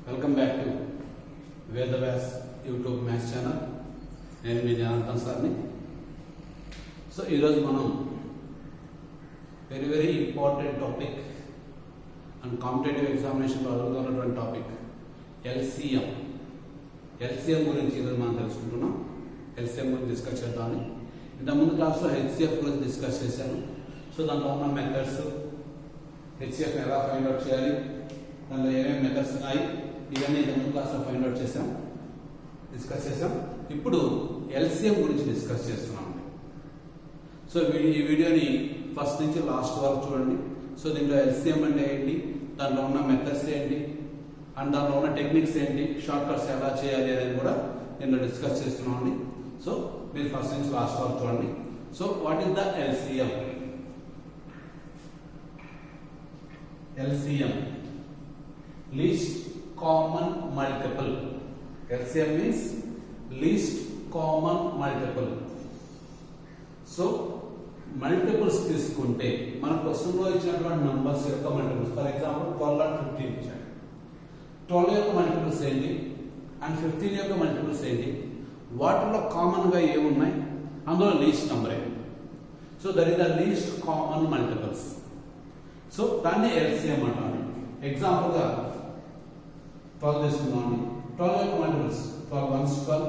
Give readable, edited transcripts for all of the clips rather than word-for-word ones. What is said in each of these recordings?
Welcome back to Vedavyas YouTube maths channel. నేను మీ జనార్దన్ సార్ని. So ఈరోజు మనం very important topic and competitive ఎగ్జామినేషన్లో అడుగుతున్నటువంటి టాపిక్ ఎల్సిఎం. ఎల్సిఎం గురించి ఈరోజు మనం తెలుసుకుంటున్నాం. ఎల్సిఎం గురించి డిస్కస్ చేద్దామని. ఇంతకుముందు క్లాస్లో హెచ్సిఎఫ్ గురించి డిస్కస్ చేశాను. సో దాంట్లో ఉన్న మెథడ్స్, హెచ్సిఎఫ్ ఎలా ఫైండ్ అవుట్ చేయాలి, దాంట్లో ఏమేమి మెథడ్స్ ఉన్నాయి, ఇవన్నీ ఇంతకుముందు క్లాస్లో ఫైండ్ అవుట్ డిస్కస్ చేసాం. ఇప్పుడు ఎల్సిఎం గురించి డిస్కస్ చేస్తున్నాం. సో ఈ వీడియోని ఫస్ట్ నుంచి లాస్ట్ వరకు చూడండి. సో దీంట్లో ఎల్సిఎం అంటే ఏంటి, దాంట్లో ఉన్న మెథడ్స్ ఏంటి, అండ్ దాంట్లో ఉన్న టెక్నిక్స్ ఏంటి, షార్ట్ కట్స్ ఎలా చేయాలి అనేది కూడా నేను డిస్కస్ చేస్తున్నామండి. సో మీరు ఫస్ట్ నుంచి లాస్ట్ వరకు చూడండి. So what is the LCM? LCM, least common multiple. LCM means least common multiple. So multiples తీసుకుంటే మన క్వశ్చన్ లో ఇచ్చినటువంటి నంబర్స్ యొక్క మల్టిపుల్స్, ఫర్ ఎగ్జాంపుల్ 12 and 15 ఇచ్చాడు. 12 యొక్క మల్టిపుల్స్ ఏంటి అండ్ 15 యొక్క మల్టిపుల్స్ ఏంటి, వాటిలో కామన్ గా ఏమున్నాయి, అందులో లీస్ట్ నంబర్ ఏంటి. So that is the least common multiples. So దాన్ని ఎల్సిఎం అంటారు. ఎగ్జాంపుల్ గా 12 తీసుకున్నామండి. 12 యొక్క multiples 12 1s 12,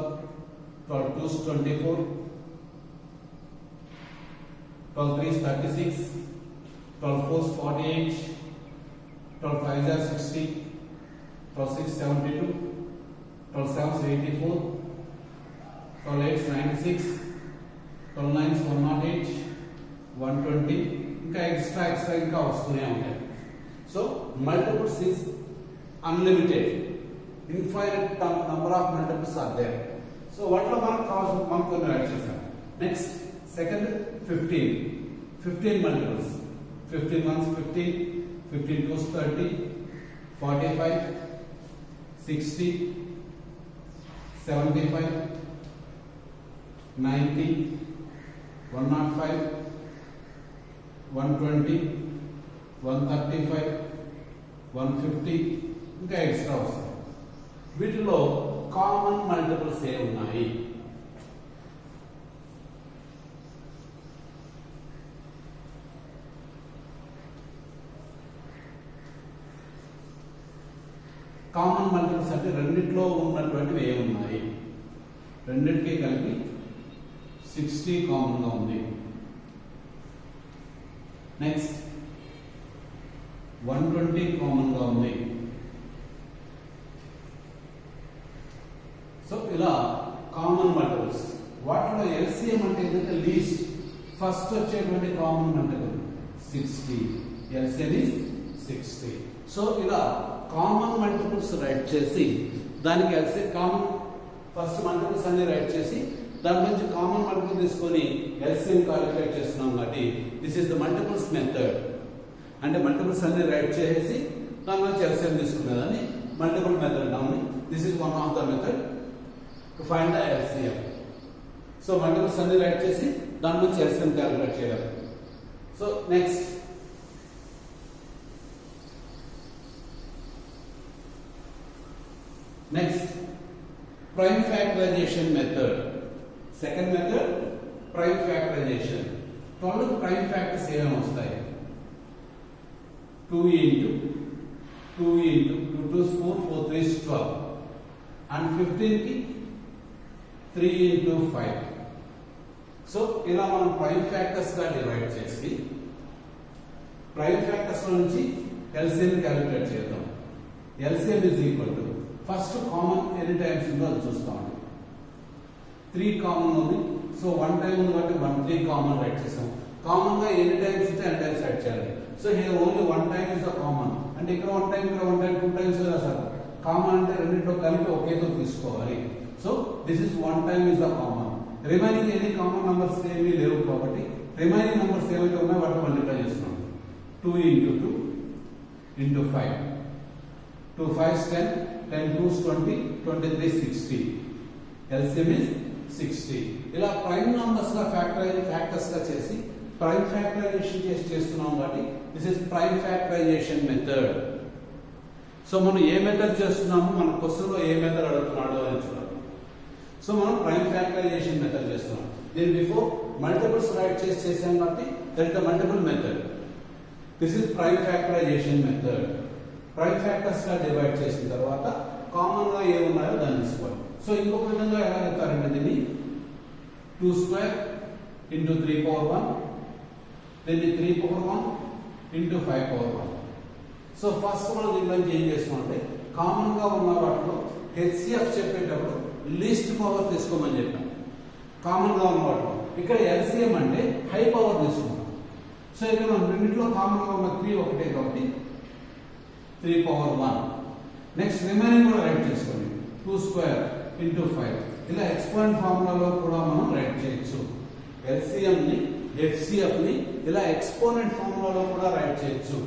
12 2s 24, 12 3s 36, 12 4s 48, 12 5s are 60, 12 6 72, 12 7s 84, 12 8s 96, 12 9s 108, 120, ఇంకా ఎక్స్ట్రా ఇంకా వస్తూనే ఉంటాయి. So multiples is unlimited, infinite number of multiples are there. So వాటిలో మనం కొన్ని యాడ్ చేసాం. Next second 15 multiples. 15 1s 15, 15 2s 30, 45, 60, 75, 90, 105, 120, 135, 150, ఇంకా ఎక్స్ట్రా వస్తాయి. వీటిలో కామన్ మల్టిపుల్స్ ఏ ఉన్నాయి? కామన్ మల్టిపుల్స్ అంటే రెండిట్లో ఉన్నటువంటివి ఏ ఉన్నాయి? రెండింటికి కలిపి 60 కామన్ గా ఉంది. నెక్స్ట్ 120 కామన్ గా ఉంది. సో ఇలా కామన్ మల్టిపుల్స్. వాటిలో ఎల్సిఎం అంటే ఏంటంటే లీస్ట్, ఫస్ట్ వచ్చేటువంటి common multiple 60. LCM is 60. So ఇలా కామన్ మల్టిపుల్స్ రైట్ చేసి దానికి ఎల్సిఎం కామన్ ఫస్ట్ మల్టిపుల్స్ అన్ని రైట్ చేసి దాని నుంచి కామన్ మల్టిపుల్ తీసుకొని ఎల్సిఎం క్యాలిక్యులేట్ చేస్తున్నాం. కాబట్టి this is the multiples method. అంటే మల్టిపుల్స్ అన్ని రైట్ చేసి దాని నుంచి ఎల్సిఎం తీసుకునేదాన్ని మల్టిపుల్ మెథడ్ అంటాము. This is one of the method to find the LCM. So multiples అన్ని రైట్ చేసి దాని నుంచి ఎల్సిఎం క్యాలిక్యులేట్ చేయాలి. So next prime factorization method. Second method prime factorization. 12 prime factors ఏమేమి వస్తాయి? 2 into 2 into 2 2s 4, 4 3s 12, and 15 కి 3 into 5. So ఇలా మనం ప్రైమ్ ఫ్యాక్టర్స్ గా డివైడ్ చేసి ప్రైమ్ ఫ్యాక్టర్స్ నుంచి ఎల్సిఎం క్యాలిక్యులేట్ చేద్దాం. LCM is equal to first common ఎన్ని టైమ్స్ ఉందో అది చూస్తామండి. 3 కామన్ ఉంది. సో 1 టైం ఉంది కాబట్టి 1 3 కామన్ రైట్ చేసాం. కామన్ గా ఎన్ని టైమ్స్ ఉంటే అన్ని టైమ్స్ రైట్ చేయాలి. So here only 1 time is the common. అంటే ఇక్కడ 1 టైం, ఇక్కడ 1 టైం, 2 టైమ్స్ సార్ కామన్ అంటే రెండింటిలో కలిపి ఒకేతో తీసుకోవాలి. So this is 1 time is the common. Remaining ఎన్ని కామన్ నంబర్స్ ఏమీ లేవు కాబట్టి రిమైనింగ్ నంబర్స్ ఏవైతే ఉన్నాయో వాటిని మల్టిప్లై చేస్తున్నాం. 2 into 2 into 5, 2 5s 10, 10 2s 20, 23 60. LCM is 60. ఇలా ప్రైమ్ నంబర్స్ గా ఫ్యాక్టర్స్ గా చేసి ప్రైమ్ ఫ్యాక్టరైజేషన్ చేస్తున్నాం కాబట్టి this is prime factorization method. So మనం ఏ మెథడ్ చేస్తున్నాము, మన క్వశ్చన్ లో ఏ మెథడ్ అడుగుతున్నాడు అని చూడాలి. సో మనం ప్రైమ్ ఫ్యాక్టరైజేషన్ మెథడ్ చేస్తున్నాం. దీని బిఫోర్ మల్టిపుల్స్ రైట్ చేసాం కాబట్టి that is the multiple method. This is prime factorization method. Prime factors గా డివైడ్ చేసిన తర్వాత కామన్ గా ఏ ఉన్నాయో దాన్ని తీసుకోవాలి. సో ఇంకొక విధంగా ఎలా చెప్తారంటే దీన్ని 2 square into 3 power 1, then 3 power 1 into 5 power 1. So first మనం దీనిలో ఏం చేస్తామంటే కామన్ గా ఉన్న వాటిలో హెచ్సిఎఫ్ చెప్పేటప్పుడు లీస్ట్ పవర్ తీసుకోమని చెప్పాం. కామన్ గా ఉన్న వాటిలో ఇక్కడ ఎల్సిఎం అంటే హై పవర్ తీసుకుంటాం. సో ఇక్కడ మనం రెండింటిలో కామన్ గా ఉన్న 3 ఒకటే కాబట్టి 3 power 1. నెక్స్ట్ రిమైనింగ్ కూడా రైట్ చేసుకోండి. 2 square into 5. ఇలా ఎక్స్పాండ్ ఫార్ములాలో కూడా మనం రైట్ చేయొచ్చు. ఎల్సిఎం ని హెచ్సిఎఫ్ ని ఇలా ఎక్స్పోనెంట్ ఫార్ములాలో కూడా రైట్ చేయొచ్చు.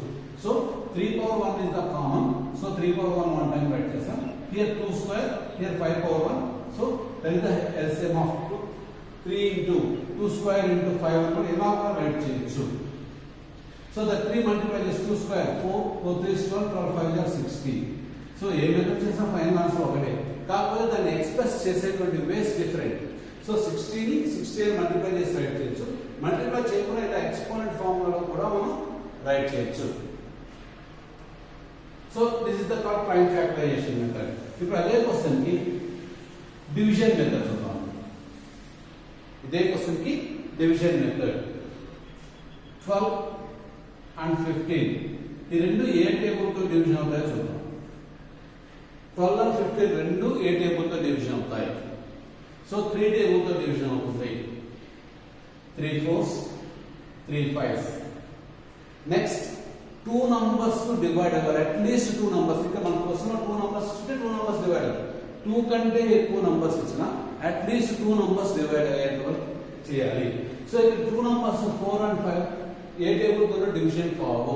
So 3 power 1 is the common. So 3 power 1 one time write చేసాం. Here 2 square, here 5 power 1. So that is the LCM of 3 into 2 square into 5 అంటే ఇలా కూడా రైట్ చేయొచ్చు. So the 3 multiplied is 2 square 4, 4 3 is 12, 12 5 is 16. So A method చేసినా final answer ఒకటే, కాకపోతే దాన్ని express చేసేటువంటి వేస్ డిఫరెంట్. సో 60 ని 60 మల్టిప్లై చేసి రైట్ చేయొచ్చు. మల్టిప్లై చేయకుండా ఇలా ఎక్స్పోనెంట్ ఫార్ములాలో కూడా మనం రైట్ చేయొచ్చు. So this is the called prime factorization method. ఇప్పుడు అదే క్వశ్చన్ కి డివిజన్ మెథడ్ చూద్దాం. ఇదే క్వశ్చన్ కి డివిజన్ మెథడ్. 12 and 15 ఈ రెండు ఏ టేబుల్ తో డివిజన్ అవుతాయో చూద్దాం. 12 and 15 రెండు ఏ టేబుల్ తో డివిజన్ అవుతాయి. సో 3 టేబుల్ తో డివిజన్ అవుతుంది. 3 4s 3 5s. Next 2 numbers to divide అవ్వాలి. At least 2 numbers. ఇక్కడ మన క్వశ్చన్ లో 2 numbers ఇస్తే 2 numbers డివైడ్ అవ్వాలి. 2 కంటే ఎక్కువ నంబర్స్ ఇచ్చినా అట్లీస్ట్ 2 numbers డివైడ్ అయ్యేంత వరకు చేయాలి. సో ఇక్కడ 2 numbers 4 and 5 ఏ టేబుల్ తో డివిజన్ కావు.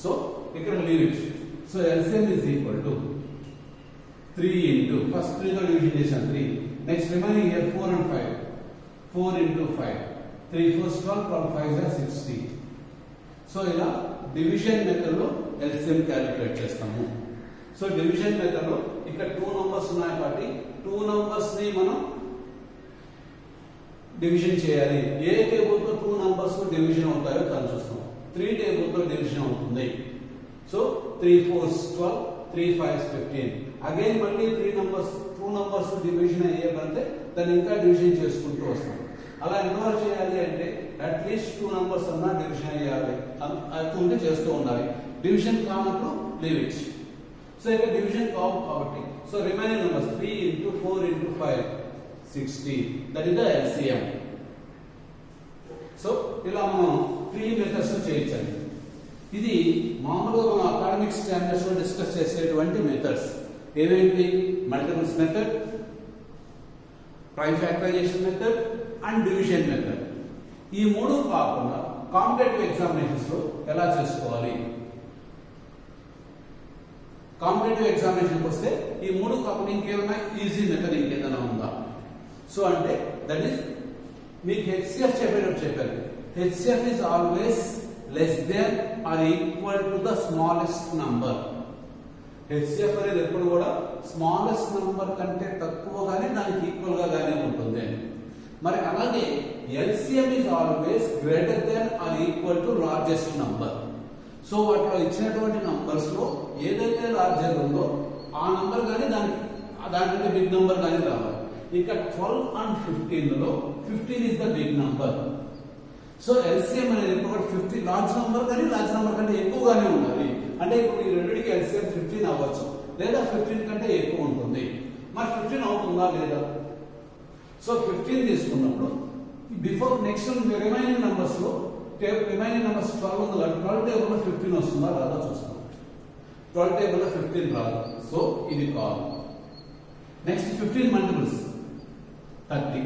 సో ఇక్కడ leave it. So LCM is equal to 3 into first 3 తో డివిజన్ చేసాం 3. Next remaining here 4 and 5. 4 into 5. 3 4 12, 12 5 is 60. So ఇలా డివిజన్ మెథడ్ లో ఎల్సిఎం క్యాలిక్యులేట్ చేస్తాము. సో డివిజన్ మెథడ్ లో ఇక్కడ 2 numbers ఉన్నాయి కాబట్టి 2 numbers ని మనం డివిజన్ చేయాలి. ఏ టేబుల్ తో 2 numbers డివిజన్ అవుతాయో దాన్ని చూస్తాం. 3 టేబుల్ తో డివిజన్ అవుతుంది. So 3 4s 12, 3 5s 15. అగైన్ మళ్ళీ 2 numbers డివిజన్ అయ్యేదంటే దాన్ని ఇంకా డివిజన్ చేసుకుంటూ వస్తాం. అలా ఎన్రోల్ చేయాలి అంటే అట్లీస్ట్ 2 numbers అన్నా డివిజన్ అయ్యాలి. అది చేస్తూ ఉండాలి. డివిజన్ కానప్పుడు లీవ్ ఇట్. సో ఇక్కడ డివిజన్ కావు కాబట్టి so remaining numbers 3 into 4 into 5 60. That is the LCM. So ఇలా మనం 3 మెథడ్స్ చేయొచ్చు. ఇది మామూలుగా మనం అకాడమిక్ స్టాండర్డ్స్ లో డిస్కస్ చేసేటువంటి మెథడ్స్ ఏవేంటి? Multiples method, prime factorization method and division method. ఈ మూడు కాకుండా కాంపిటేటివ్ ఎగ్జామినేషన్స్ లో ఎలా చేసుకోవాలి? కాంపిటేటివ్ ఎగ్జామినేషన్ వస్తే ఈ మూడు కాకుండా ఇంకేమైనా ఈజీ మెథడ్ ఇంకేదైనా ఉందా? సో అంటే దట్ ఈస్ మీకు హెచ్సిఎఫ్ చెప్పారు. HCF is always less than or equal to the smallest number. HCF అనేది ఎప్పుడు కూడా స్మాలెస్ట్ నంబర్ కంటే తక్కువగానే దానికి ఈక్వల్ గా గానే ఉంటుంది. మరి అలాగే LCM is always greater than or equal to largest number. So వాటిలో ఇచ్చినటువంటి నంబర్స్ లో ఏదైతే లార్జర్ ఉందో ఆ నంబర్ కానీ దానికంటే బిగ్ నంబర్ కానీ రావాలి. ఇక 12 and 15 లో 15 is the big number. So LCM అనేది ఇప్పుడు 50 లార్జ్ నంబర్ కానీ లార్జ్ నంబర్ కంటే ఎక్కువగానే ఉండాలి. అంటే ఇప్పుడు ఈ రెండింటికి ఎల్సిఎం 15 అవ్వచ్చు లేదా 15 కంటే ఎక్కువ ఉంటుంది. మరి 15 అవుతుందా లేదా? సో 15 తీసుకున్నప్పుడు బిఫోర్ నెక్స్ట్ రిమైనింగ్ నంబర్స్ లో రిమైనింగ్ నంబర్స్ 12 ఉంది కాబట్టి 12 టేబుల్ లో 15 వస్తుందా రాదా చూస్తాం. 12 టేబుల్ లో 15 రాదు. సో ఇది కాదు. Next 15 multiples 30.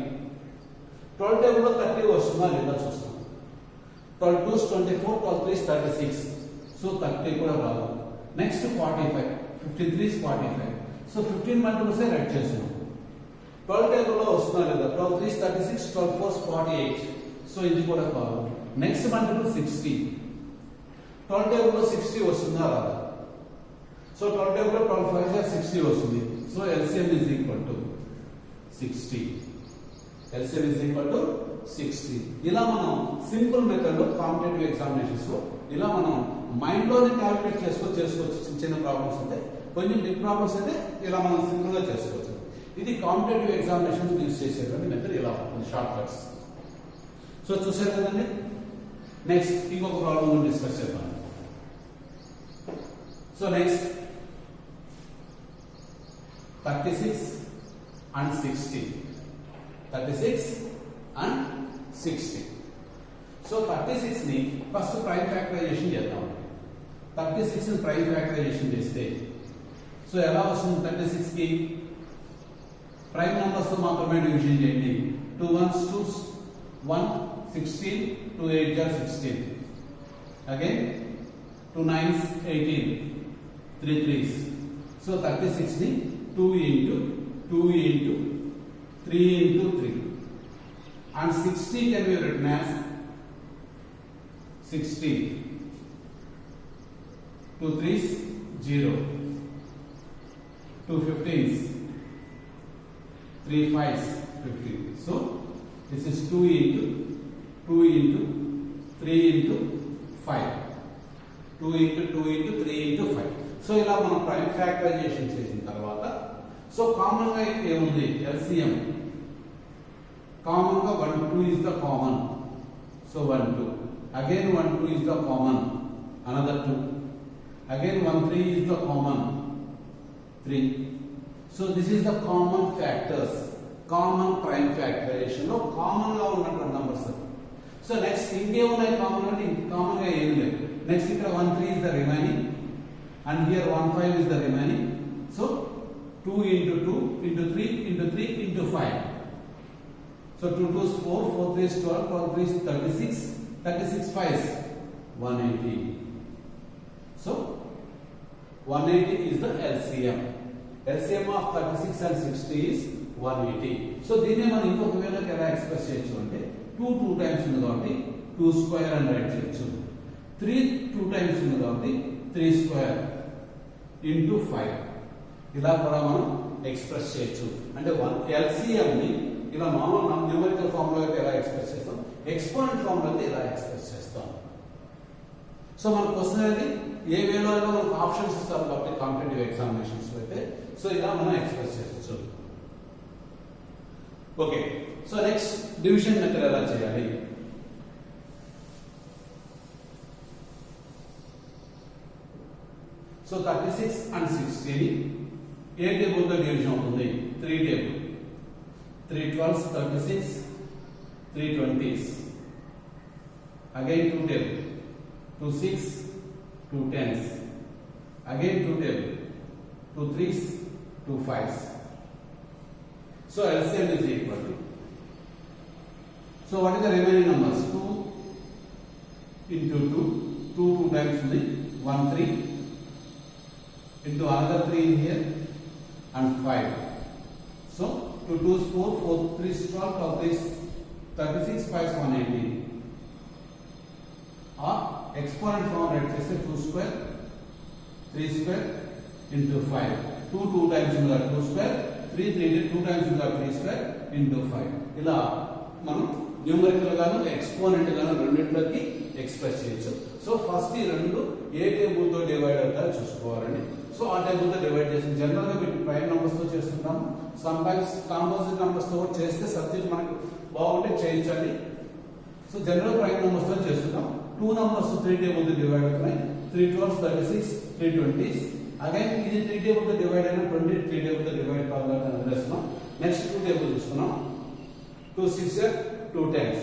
12 టేబుల్ లో 30 వస్తుందా లేదా చూస్తాం. 12 2s 24, 12 3s 36. సో 30 కూడా రాదు. Next 45. 15 3s 45. So 15 multiples right చేస్తున్నాం. 12 టేబుల్ లో వస్తుందా లేదా? 12 3s 36, 12 4s 48. సో ఇది కూడా కాదు. Next multiple 60. 12 టేబుల్ లో 60 వస్తుందా రాదా? సో 12 టేబుల్ 12 5 60 వస్తుంది. So LCM is equal to 60. LCM is equal to 60. ఇలా మనం సింపుల్ మెథడ్ లో కాంపిటేటివ్ ఎగ్జామినేషన్స్ లో ఇలా మనం మైండ్ లోనే క్యాలిక్యులేట్ చేసుకోవచ్చు. చిన్న ప్రాబ్లమ్స్ అయితే, కొంచెం బిగ్ ప్రాబ్లమ్స్ అయితే ఇలా మనం సింపుల్ గా చేసుకోవచ్చు. ఇది కాంపిటేటివ్ ఎగ్జామినేషన్స్ యూజ్ చేసేటువంటి మెథడ్ ఇలా ఉంటుంది, షార్ట్ కట్స్. సో చూసారు కదండి. నెక్స్ట్ ఇంకొక ప్రాబ్లమ్ డిస్కస్ చేద్దాం. So next 36 and 60. 36 and 60. So 36 ని ఫస్ట్ ప్రైమ్ ఫ్యాక్టరైజేషన్ చేద్దాం. 36 ని ప్రైమ్ ఫ్యాక్టరైజేషన్ చేస్తే సో ఎలా వస్తుంది? 36 కి ప్రైమ్ నంబర్స్ తో మాత్రమే డివిజన్ చేయండి. 2 1s 2 1 16, 2 8 are 16. Again 2 9s 18, 3 3s. So 36 ni 2 into 3 into 3. And 60 can be written as 60. 2 3s 0. 2 15s. 3 5s 15. So this is 2 into 3 into 5. 2 into 3 into 5. So ఇలా మనం prime factorisation చేసిన తర్వాత సో కామన్ గా ఏముంది? LCM common గా 1 2 is the common. So 1 2. Again 1 2 is the common. Another 2. Again 1 3 is the common. 3. So this is the common factors. Common prime factorization లో common గా ఉన్నటువంటి నంబర్స్. సో నెక్స్ట్ ఇంకేమున్నాయి common అంటే? Common గా ఏం లేదు. నెక్స్ట్ ఇక్కడ 1 3 is the remaining and here 1 5 is the remaining. So 2 into 2 into 3 into 3 into 5. So 2 2s 4, 4 3s 12, 12 3s 36, 36 5s 180. So 180 is the LCM. LCM of 36 and 60 is 180. So దీన్ని మనం ఇంకొక వేళ ఎలా ఎక్స్ప్రెస్ చేయొచ్చు అంటే 2 2 టైమ్స్ ఉంది కాబట్టి 2 స్క్వేర్ అని రైట్ చేయొచ్చు. 3 2 టైమ్స్ ఉంది కాబట్టి 3 స్క్వేర్ ఇంటూ 5 ఇలా కూడా మనం ఎక్స్ప్రెస్ చేయొచ్చు. అంటే LCM ని ఇలా మామూలు న్యూమరికల్ ఫామ్ లో అయితే ఎలా ఎక్స్ప్రెస్ చేస్తాం, ఎక్స్పోనెంట్ ఫామ్ లో అయితే ఇలా ఎక్స్ప్రెస్ చేస్తాం. సో మన క్వశ్చన్ అనేది ఏ వేలో అయినా మనకు ఆప్షన్స్ ఇస్తారు కాబట్టి కాంపిటేటివ్ ఎగ్జామినేషన్స్ లో అయితే సో ఇలా మనం ఎక్స్ప్రెస్ చేయొచ్చు. Okay. So next division method ఎలా చేయాలి? సో 36 and 60 ని ఏ టేబుల్ తో డివిజన్ అవుతుంది? 3 table. 3 12s 36, 3 20s. Again 2 table. 2 6, 2 10s. Again 2 table. 2 3s, 2 5s. So LCM is equal to. So what is the remaining numbers? 2 into 2. 2 2 times 1 3 into another 3 in here and 5. So 2 2s 4, 4 3s 12, 12 3s 36, 5s 180. Or exponent form write cheste 2 square 3 square into 5. 2 2 times 2 square, 3 3 2 times 3 square into 5. ఇలా మనం numerical గాను exponent గాను రెండింటిలోకి express చేయొచ్చు. So first ఈ రెండు ఏ table తో divide అవుతారో చూసుకోవాలండి. సో ఆ టేబుల్ తో డివైడ్ చేసి జనరల్ గా వీటిని ప్రైమ్ నంబర్స్ తో చేస్తుంటాము. సమ్ టైమ్స్ కాంపోజిట్ నంబర్స్ తో చేస్తే సబ్జెక్ట్ మనకు బాగుంటే చేయించండి. సో జనరల్ ప్రైమ్ నంబర్స్ తో చేస్తున్నాం. 2 నంబర్స్ 3 టేబుల్ తో డివైడ్ అవుతున్నాయి. 3 12s 36, 3 20s. అగైన్ ఇది 3 టేబుల్ తో డివైడ్ అయిన 20 3 టేబుల్ తో డివైడ్ కావాలని వదిలేస్తున్నాం. నెక్స్ట్ 2 టేబుల్ చూస్తున్నాం. 2 6 2 10s.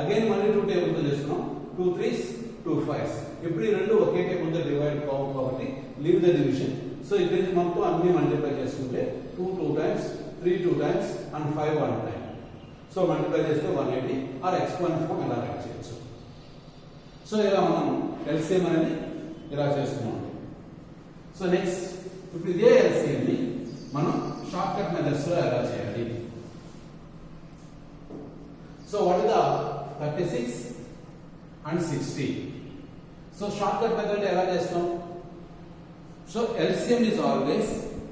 అగైన్ మళ్ళీ 2 టేబుల్ తో చేస్తున్నాం. 2 3s 2 5s. ఇప్పుడు ఈ రెండు ఒకే టేబుల్ తో డివైడ్ కావు కాబట్టి లీవ్ ద డివిజన్. సో ఇక్కడ నుంచి మొత్తం అన్ని మల్టిప్లై చేసుకుంటే 2 2 times, 3 2 times and 5 1 time. So multiply చేస్తే 180 ఆర్ ఎక్స్పోనెంట్ ఫామ్ ఇలా రైట్ చేయొచ్చు. సో ఇలా మనం LCM అనేది ఇలా చేస్తున్నాం. సో నెక్స్ట్ ఇప్పుడు ఇదే LCM ని మనం షార్ట్ కట్ మెథడ్స్ లో ఎలా చేయాలి? So what is the 36 and 60? So short cut method ఎలా చేస్తాం? So LCM is always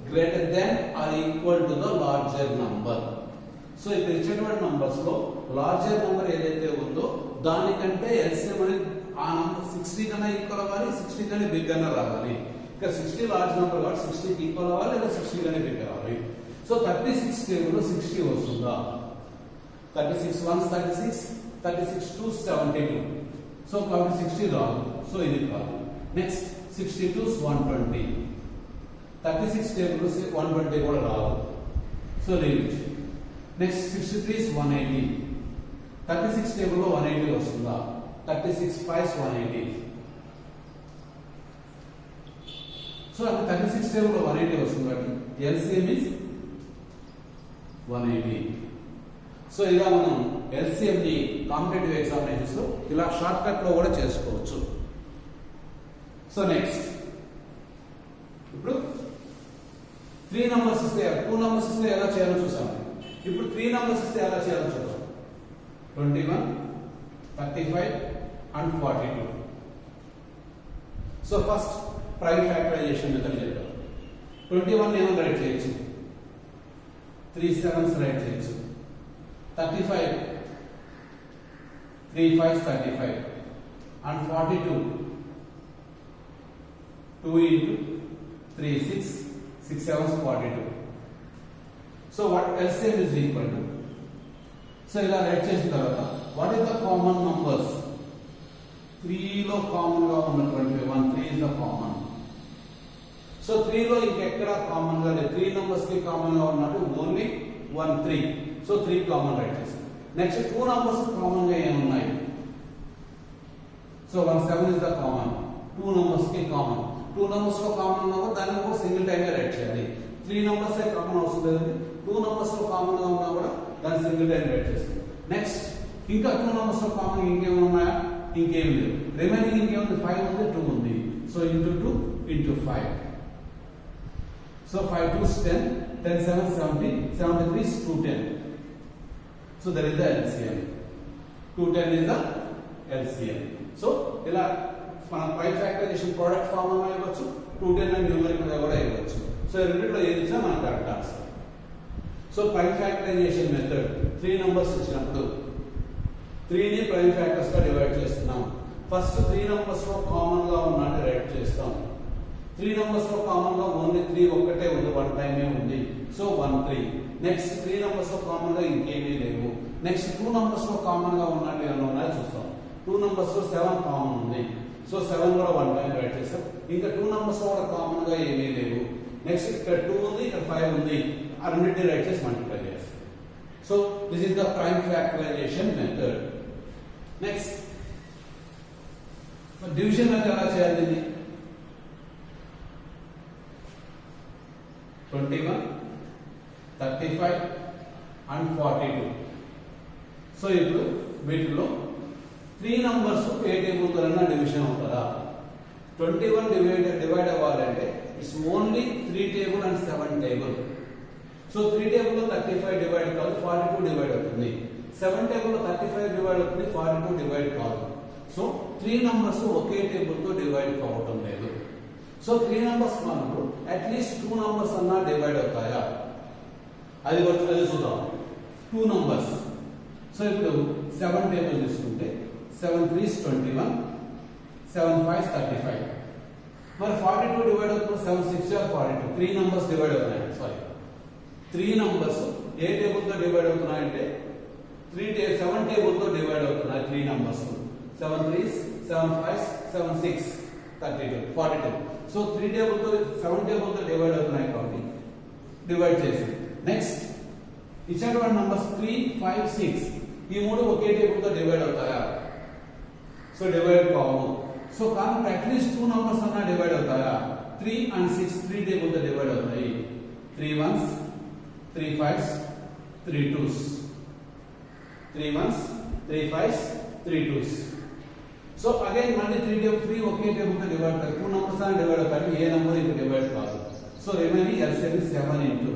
greater than or equal to the larger number. So ఇక్కడ ఇచ్చినటువంటి నంబర్స్ లో లార్జర్ నంబర్ ఏదైతే ఉందో దానికంటే LCM అనేది ఆ నంబర్ 60 కన్నా ఈక్వల్ అవ్వాలి, 60 కన్నా బిగ్ కన్నా రావాలి. ఇక్కడ 60 లార్జ్ నంబర్ కాబట్టి 60 కి ఈక్వల్ అవ్వాలి లేదా 60 కన్నా బిగ్ అవ్వాలి. సో 36 టేబుల్ లో 60 వస్తుందా? 36 1 36, 36 2 72. సో కాబట్టి 60 రాదు. సో ఇది కాదు. నెక్స్ట్ 62 120. 36 టేబుల్ 120 కూడా రాదు. So leave it. Next 63 180. 36 table లో 180 వస్తుందా? 36 5 180. సో అంటే 36 టేబుల్ లో 180 వస్తుంది కాబట్టి LCM is 180. సో ఇలా మనం LCM ని కాంపిటేటివ్ ఎగ్జామినేషన్స్ లో ఇలా షార్ట్ కట్ లో కూడా చేసుకోవచ్చు. సో నెక్స్ట్ ఇప్పుడు 3 నంబర్స్ ఇస్తే 2 నంబర్స్ ఇస్తే ఎలా చేయాలో చూసాం. ఇప్పుడు 3 నంబర్స్ ఇస్తే ఎలా చేయాలో చూద్దాం. 21 35 and 42. So first prime factorization method చేద్దాం. 21 ఏమని రైట్ చేయొచ్చు? 3 7s రైట్ చేయొచ్చు. 35 3 5s 35 and 42 2 into 3 6 6 7s 42. So what LCM is equal to? So ఇలా రైట్ చేసిన తర్వాత what is the common numbers? 3 లో కామన్ గా ఉన్నటువంటి 1 3 ఇస్ ద కామన్. సో 3 లో ఇంకెక్కడ కామన్ గా లేదు. 3 నంబర్స్ కి కామన్ గా ఉన్నట్టు ఓన్లీ 1 3. సో 3 కామన్ రైట్ చేసాం. నెక్స్ట్ 2 నంబర్స్ కామన్ గా ఏమున్నాయి? So 1 7 is the common. 2 numbers కి కామన్. 2 నంబర్స్ లో కామన్ ఉన్నా కూడా దాన్ని ఒక సింగిల్ టైం రైట్ చేయాలి. 3 నంబర్స్ కామన్ అవసరం లేదండి. 2 నంబర్స్ లో కామన్ గా ఉన్నా కూడా దాన్ని సింగిల్ టైం రైట్ చేస్తాం. నెక్స్ట్ ఇంకా 2 నంబర్స్ లో కామన్ ఇంకేమైనా ఉన్నాయా? ఇంకేం లేదు. రిమైనింగ్ ఇంకేముంది? 5 ఉంది, 2 ఉంది. So into 2 into 5. So 5 2 10, 10 7 70, 73 is 210. So that is the LCM. 210 is the LCM. So ఇలా మన పై ఫ్యాక్టరైజేషన్ ప్రోడక్ట్ ఫార్మ్ లో ఇవ్వచ్చు, 210 అండ్ న్యూమరికల్ గా కూడా ఇవ్వచ్చు. సో రెండిట్లో ఏది ఇచ్చినా మనకు correct answer. So prime factorization method 3 numbers ఇచ్చినప్పుడు 3 ని ప్రైమ్ ఫ్యాక్టర్స్ గా డివైడ్ చేస్తున్నాం. ఫస్ట్ 3 నంబర్స్ లో కామన్ గా ఉన్నట్టు రైట్ చేస్తాం. 3 నంబర్స్ లో కామన్ గా ఓన్లీ 3 ఒక్కటే ఉంది, 1 టైమే ఉంది. సో 1 3. నెక్స్ట్ 3 నంబర్స్ లో కామన్ గా ఇంకేమీ లేవు. నెక్స్ట్ 2 నంబర్స్ లో కామన్ గా ఉన్నట్టు ఏమైనా ఉన్నాయో చూస్తాం. 2 నంబర్స్ లో 7 కామన్ ఉంది. సో 7 కూడా 1 టైం రైట్ చేస్తాం. ఇంకా 2 నంబర్స్ లో కూడా కామన్ గా ఏమీ లేవు. నెక్స్ట్ ఇక్కడ 2 ఉంది, ఇక్కడ 5 ఉంది. ఆ రెండింటిని రైట్ చేసి మల్టిప్లై చేస్తాం. So this is the prime factorization method. Next division method ఎలా చేయాలి? 21 35 and 42. సో ఇప్పుడు వీటిలో 3 నంబర్స్ ఏ టేబుల్ తో డివిజన్ అవుతారా? 21 డివైడ్ అవ్వాలంటే it's only 3 table and 7 table. So 3 table లో 35 డివైడ్ కాదు, 42 డివైడ్ అవుతుంది. 7 టేబుల్ లో 35 డివైడ్ అవుతుంది, 42 డివైడ్ కాదు. సో 3 నంబర్స్ ఒకే టేబుల్ తో డివైడ్ కావటం లేదు. సో 3 నంబర్స్ మనకు అట్లీస్ట్ 2 నంబర్స్ అన్నా డివైడ్ అవుతాయా? అది వచ్చి చూద్దాం. 2 నంబర్స్. సో ఇప్పుడు 7 టేబుల్ తీసుకుంటే 7 3 is 21, 7 5 35. మరి 42 డివైడ్ అవుతుంది, 7 6 are 42. 3 నంబర్స్ డివైడ్ అవుతున్నాయి. సారీ, 3 నంబర్స్ ఏ టేబుల్ తో డివైడ్ అవుతున్నాయంటే 7 టేబుల్ తో డివైడ్ అవుతున్నాయి. 3 numbers 7 3s, 7 5s, 7 6 32 42. So 3 table తో 7 టేబుల్ తో డివైడ్ అవుతున్నాయి కాబట్టి డివైడ్ చేసి నెక్స్ట్ ఇచ్చినటువంటి నంబర్స్ 3 5 6 ఈ మూడు ఒకే టేబుల్ తో డివైడ్ అవుతాయా? సో డివైడ్ కావు. సో కాబట్టి అట్లీస్ట్ 2 నంబర్స్ అన్నా డివైడ్ అవుతాయా? 3 and 6 3 టేబుల్ తో డివైడ్ అవుతాయి. 3 1s, 3 5s, 3 2s. 3 1s, 3 5s, 3 2s. So again మళ్ళీ 3 ఒకే టేబుల్ తో డివైడ్ అవుతాయి. 2 నంబర్స్ అన్నా డివైడ్ అవుతాయి. ఏ నంబర్ ఇంకా డివైడ్ కాదు. So remaining LCM 7 into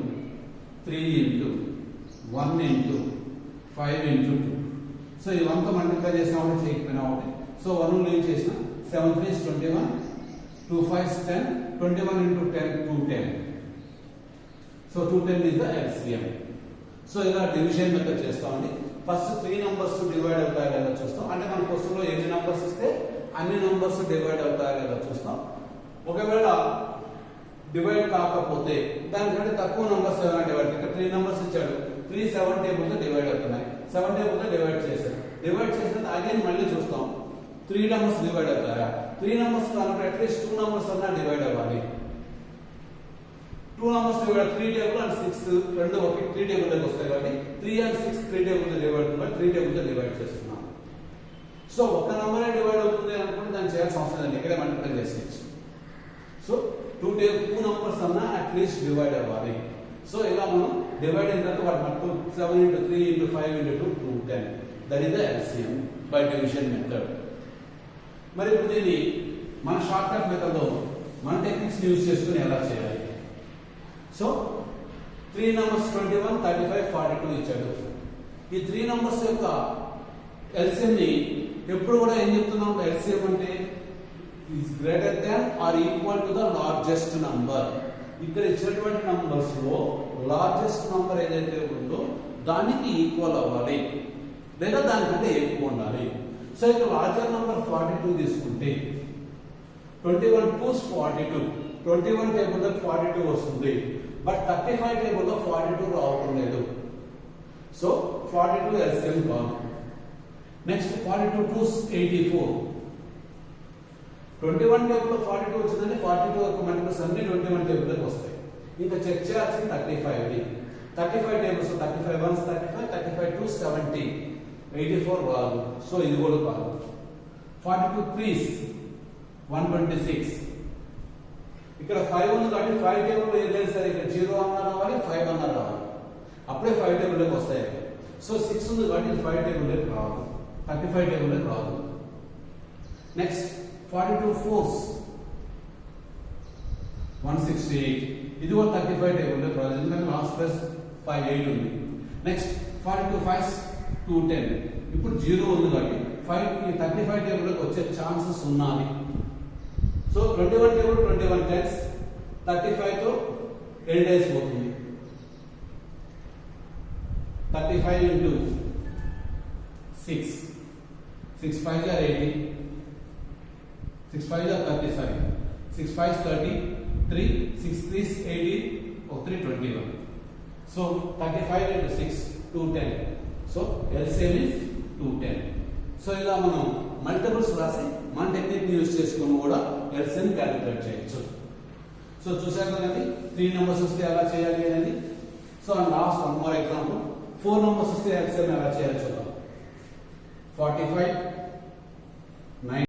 3 into 1 into 5 into 2. So ఈ 1 తో మల్టిప్లై చేసినా ఒకటి చేయకపోయినా ఒకటి. సో 1 లీవ్ చేసిన 7 3 is 21, 2 5 is 10, 21 into 10, 210. So 210 is the LCM. So ఇలా డివిజన్ మెథడ్ చేస్తామండి. ఫస్ట్ 3 నంబర్స్ డివైడ్ అవుతాయో లేదో చూస్తాం. అంటే మన క్వశ్చన్ లో ఎన్ని నంబర్స్ ఇస్తే అన్ని నంబర్స్ డివైడ్ అవుతాయో లేదో చూస్తాం. ఒకవేళ డివైడ్ కాకపోతే దానికంటే తక్కువ నంబర్స్ ఏమైనా డివైడ్, ఇక్కడ 3 నంబర్స్ ఇచ్చాడు, 3 7 టేబుల్ తో డివైడ్ అవుతున్నాయి, 7 టేబుల్ తో డివైడ్ చేశారు. డివైడ్ చేసిన అగైన్ మళ్ళీ చూస్తాం 3 నంబర్స్ డివైడ్ అవుతాయా. 3 నంబర్స్ కావాలంటే అట్లీస్ట్ 2 నంబర్స్ అన్నా డివైడ్ అవ్వాలి. 2 నంబర్స్ డివైడ్ 3 టేబుల్ అండ్ 6 రెండు ఒకే 3 టేబుల్ దగ్గర వస్తాయి కాబట్టి 3 and 6 3 టేబుల్ తో డివైడ్ అవుతుంది, 3 టేబుల్ తో డివైడ్ చేస్తున్నాం. సో ఒక నంబరే డివైడ్ అవుతుంది అనుకుంటే దాన్ని చేయాల్సిన అవసరం లేదు, ఇక్కడే మల్టిప్లై చేసేయచ్చు. సో 2 నంబర్స్ అన్నా అట్లీస్ట్ డివైడ్ అవ్వాలి. సో ఇలా మనం డివైడ్ అయిన తర్వాత వాటి మొత్తం 7 into 3 into 5 into 2 210. That is the LCM by division method. మరి ఇప్పుడు దీన్ని మన షార్ట్ కట్ మెథడ్ లో మన టెక్నిక్స్ యూజ్ చేసుకుని ఎలా చేయాలి. సో 3 నంబర్స్ 21 35 42 ఇచ్చాడు. ఈ 3 నంబర్స్ యొక్క LCM ని ఎప్పుడు కూడా ఏం చెప్తున్నాం, LCM అంటే is greater than or equal to the largest number. ఇక్కడ ఇచ్చినటువంటి నంబర్స్ లో లార్జెస్ట్ నంబర్ ఏదైతే ఉందో దానికి ఈక్వల్ అవ్వాలి లేదా దానికంటే ఎక్కువ ఉండాలి. సో ఇక్కడ లార్జర్ నంబర్ 42 తీసుకుంటే 21 2s 42, 21 టేబుల్ లో 42 వస్తుంది, బట్ 35 టేబుల్ లో 42 రావడం లేదు. సో 42 LCM కాదు. నెక్స్ట్ 42 2s 84, 21 టేబుల్ లో 42 వచ్చిందంటే 42 యొక్క మల్టిపుల్స్ అన్ని 21 టేబుల్ లోకి వస్తాయి. ఇంకా చెక్ చేయాల్సింది 35 ని. 35 టేబుల్స్ 35 1s 35, 35 2s 70, 84 రాదు. సో ఇది కూడా కాదు. 42 3s 126, ఇక్కడ 5 ఉంది కాబట్టి 5 టేబుల్ లో ఏదైనా సరే ఇక్కడ 0 అన్నా రావాలి 5 అన్నా రావాలి, అప్పుడే 5 టేబుల్ లోకి వస్తాయి. సో 6 ఉంది కాబట్టి 5 టేబుల్ లోకి రాదు, 35 టేబుల్ లోకి రాదు. నెక్స్ట్ 42 4s 168, ఇది కూడా 35 టేబుల్ లోకి రాదు, ఎందుకంటే లాస్ట్ ప్లస్ 5 8 ఉంది. నెక్స్ట్ 42 5s 210, ఇప్పుడు 0 ఉంది కాబట్టి 5 ఈ 35 టేబుల్ లోకి వచ్చే ఛాన్సెస్ ఉన్నాయి. సో 21 టేబుల్ 21 10s 35 తో 8 డేస్ పోతుంది. 35 into 6 6 5 are 80, 6 5 are 30, sorry 6 5 30, 3 6 3 is 80, 3 21. So 35 into 6 210. So LCM is 210. So ఇలా మనం మల్టిపుల్స్ రాసి మన టెక్నిక్ యూజ్ చేసుకుని కూడా LCM క్యాలిక్యులేట్ చేయొచ్చు. సో చూసారు కదండి 3 నంబర్స్ వస్తే ఎలా చేయాలి అనేది. So and last one more example, 4 numbers వస్తే LCM ఎలా చేయాలి చూద్దాం. 45 9